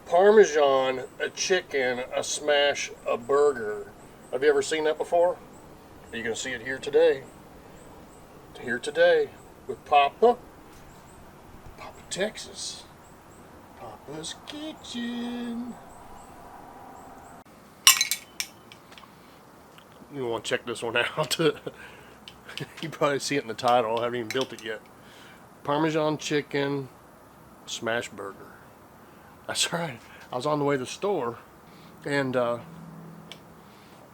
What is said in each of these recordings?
Parmesan, a chicken, a smash, a burger. Have you ever seen that before? You're going to see it here today. Here today with Papa Texas. Papa's Kitchen. You want to check this one out. You probably see it in the title. I haven't even built it yet. Parmesan chicken, smash burger. That's right. I was on the way to the store, and I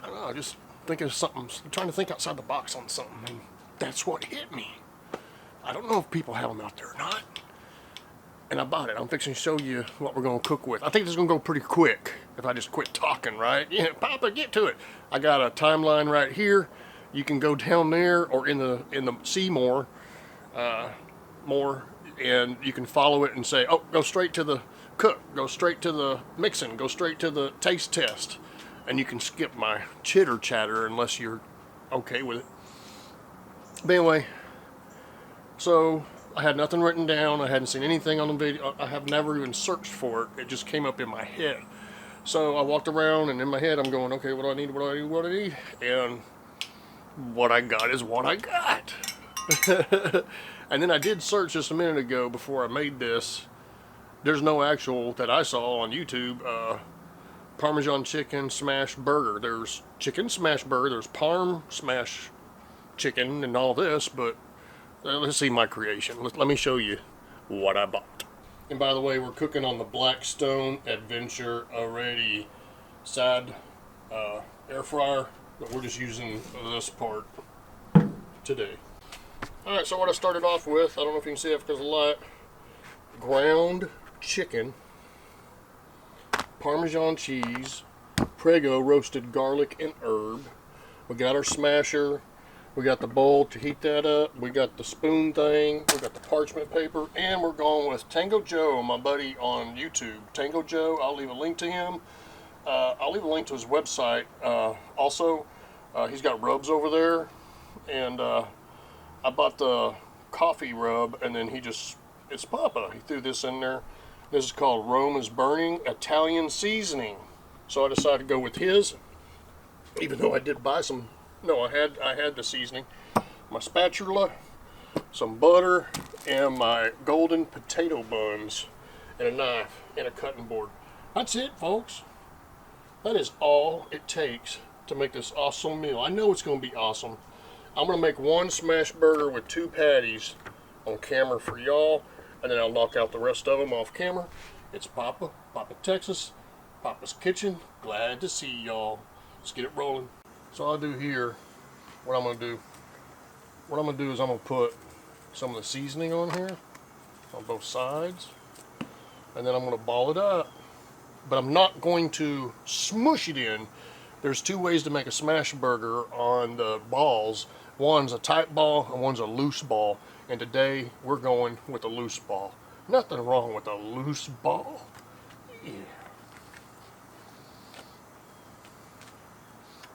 don't know, just thinking of something, trying to think outside the box on something, and that's what hit me. I don't know if people have them out there or not. And I bought it. I'm fixing to show you what we're going to cook with. I think this is going to go pretty quick if I just quit talking, right? Yeah, Papa, get to it. I got a timeline right here. You can go down there or in the see more, and you can follow it and say, oh, go straight to the cook, go straight to the mixing, go straight to the taste test. And you can skip my chitter chatter unless you're okay with it. But anyway, so I had nothing written down. I hadn't seen anything on the video. I have never even searched for it. It just came up in my head. So I walked around, and in my head I'm going, okay, what do I need, what do I need, what do I need? And what I got is what I got. And then I did search just a minute ago before I made this. There's no actual that I saw on YouTube Parmesan chicken smash burger. There's chicken smash burger, there's parm smash chicken and all this, but let's see my creation. Let me show you what I bought. And by the way, we're cooking on the Blackstone Adventure already side air fryer, but we're just using this part today. Alright, so what I started off with, I don't know if you can see it because of the light, ground chicken, Parmesan cheese, Prego roasted garlic and herb. We got our smasher. We got the bowl to heat that up. We got the spoon thing. We got the parchment paper. And we're going with Tango Joe, my buddy on YouTube. Tango Joe, I'll leave a link to him. I'll leave a link to his website. Also, he's got rubs over there. And I bought the coffee rub, and then it's Papa. He threw this in there. This is called Rome is Burning Italian Seasoning. So I decided to go with his, even though I did buy some. No, I had the seasoning. My spatula, some butter, and my golden potato buns, and a knife, and a cutting board. That's it, folks. That is all it takes to make this awesome meal. I know it's going to be awesome. I'm going to make one smash burger with 2 patties on camera for y'all, and then I'll knock out the rest of them off camera. It's Papa Texas, Papa's Kitchen. Glad to see y'all. Let's get it rolling. So I'll do here, what I'm going to do is I'm going to put some of the seasoning on here, on both sides, and then I'm going to ball it up. But I'm not going to smush it in. There's 2 ways to make a smash burger on the balls. One's a tight ball and one's a loose ball. And today we're going with a loose ball. Nothing wrong with a loose ball. Yeah.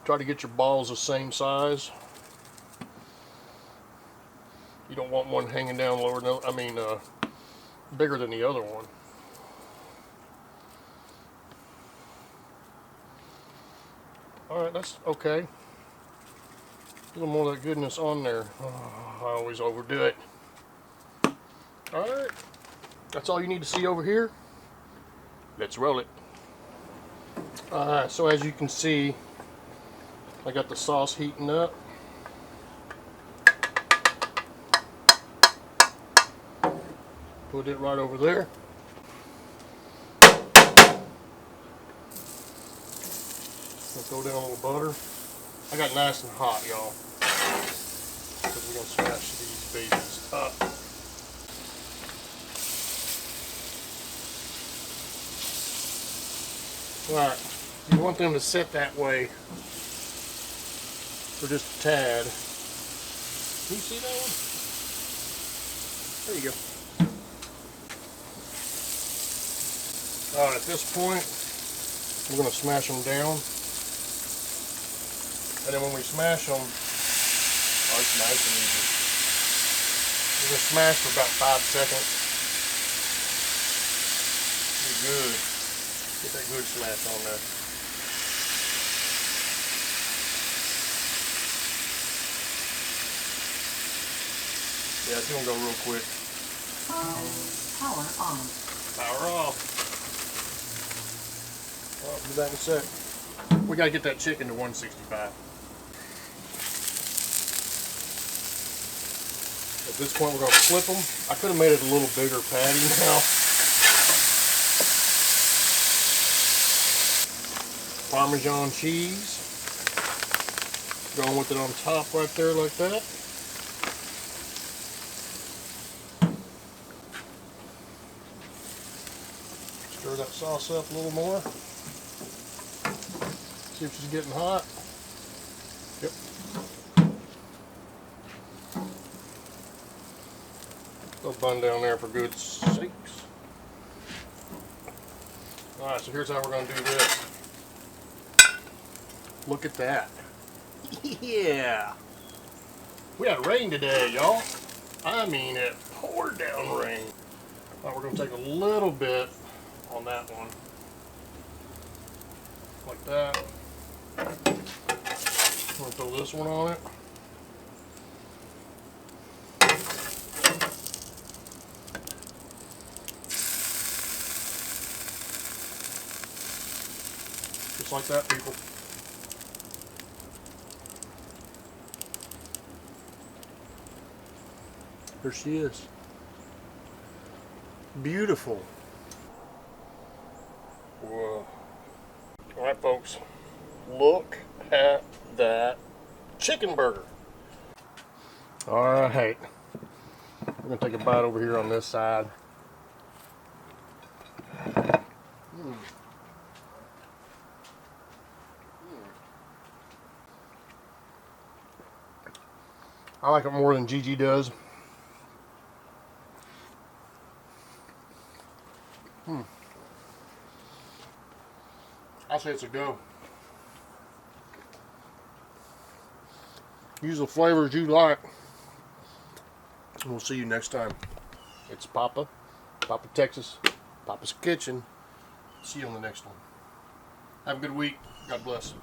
Try to get your balls the same size. You don't want one hanging down lower than, bigger than the other one. Alright, that's okay. A little more of that goodness on there. Oh, I always overdo it. Alright, that's all you need to see over here. Let's roll it. Alright, so as you can see, I got the sauce heating up. Put it right over there. Throw down a little butter. I got nice and hot, y'all, because we're going to smash these babies up. Alright, you want them to sit that way for just a tad. Can you see that one? There you go. Alright, at this point, we're going to smash them down. And then when we smash them, it's nice and easy. We're going to smash for about 5 seconds. Good. Get that good smash on there. Yeah, it's gonna go real quick. Power on. Power off. I'll be back in a sec. We gotta get that chicken to 165. At this point, we're gonna flip them. I could have made it a little bigger patty now. Parmesan cheese. Going with it on top right there like that. Stir that sauce up a little more. See if she's getting hot. Yep. Little bun down there for good sakes. Alright, so here's how we're going to do this. Look at that. Yeah. We had rain today, y'all. I mean, it poured down rain. Alright, we're going to take a little bit on that one. Like that. I'm going to throw this one on it. Just like that, people. There she is. Beautiful. Whoa. Alright, folks. Look at that chicken burger. Alright. We're going to take a bite over here on this side. I like it more than Gigi does. I say it's a go. Use the flavors you like. And we'll see you next time. It's Papa Texas, Papa's Kitchen. See you on the next one. Have a good week. God bless.